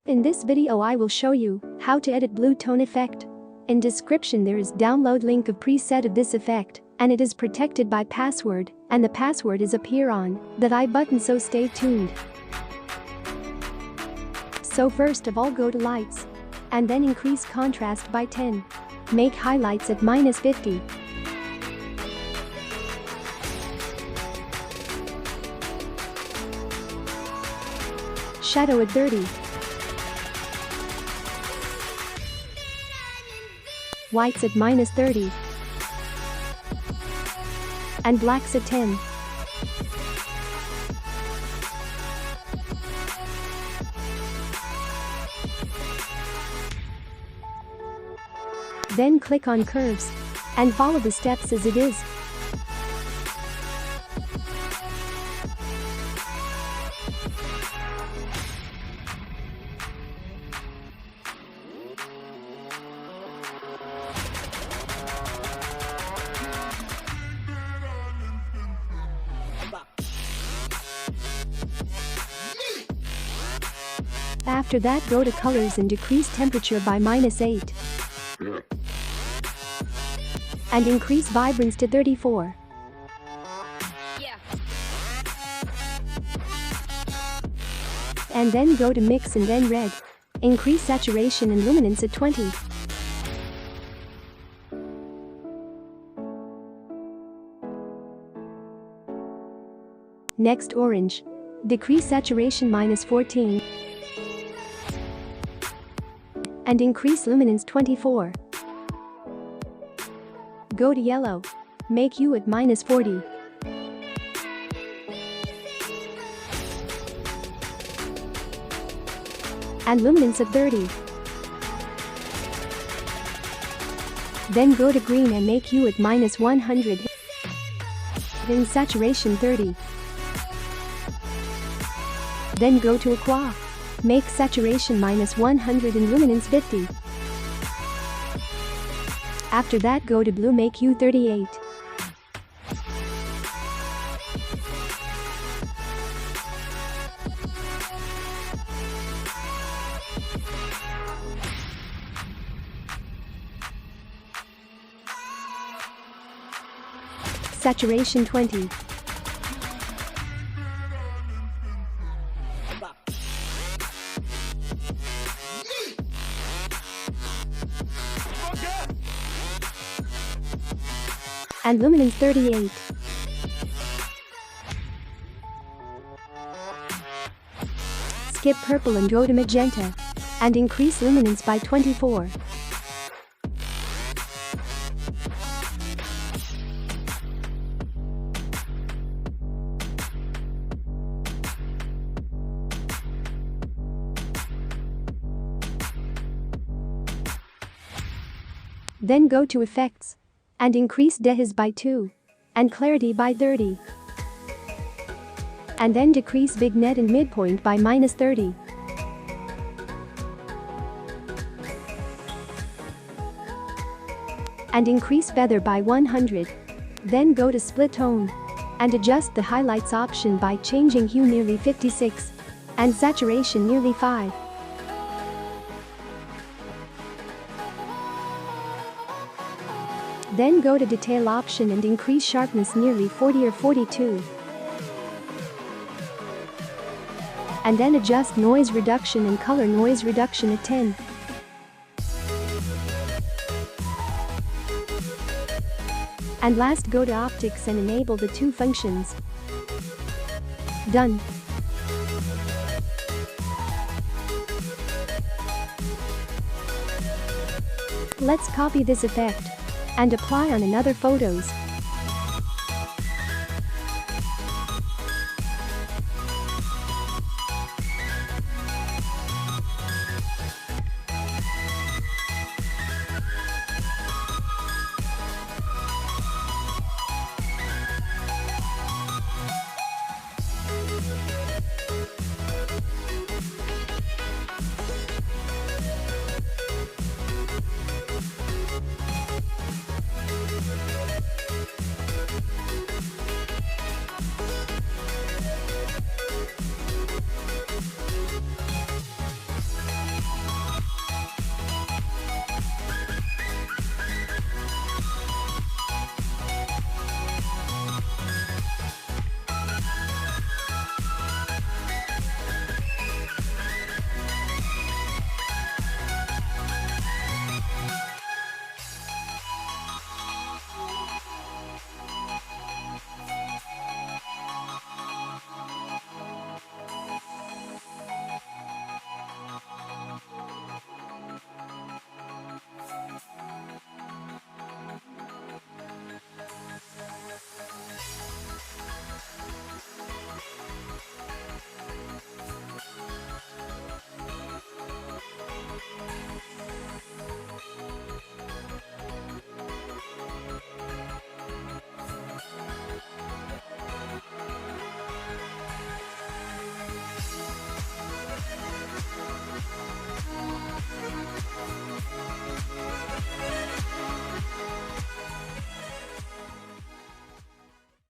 In this video I will show you how to edit blue tone effect. In description there is download link of preset of this effect, and it is protected by password, and the password is appear on that I button, so stay tuned. So first of all go to lights. And then increase contrast by 10. Make highlights at -50. Shadow at 30. Whites at -30. And blacks at 10. Then click on curves and follow the steps as it is. After that go to colors and decrease temperature by -8. And increase vibrance to 34. And then go to mix and then red. Increase saturation and luminance at 20. Next orange. Decrease saturation -14. And increase luminance 24. Go to yellow. Make hue at -40. And luminance at 30. Then go to green and make hue at -100. Then saturation 30. Then go to aqua. Make saturation -100 and luminance 50. After that go to blue, make hue 38. Saturation 20. And luminance 38. Skip purple and go to magenta. And increase luminance by 24. Then go to effects. And increase dehaze by 2. And clarity by 30. And then decrease vignette and midpoint by -30. And increase feather by 100. Then go to split tone. And adjust the highlights option by changing hue nearly 56. And saturation nearly 5. Then go to detail option and increase sharpness nearly 40 or 42. And then adjust noise reduction and color noise reduction at 10. And last go to optics and enable the two functions. Done. Let's copy this effect and apply on another photos.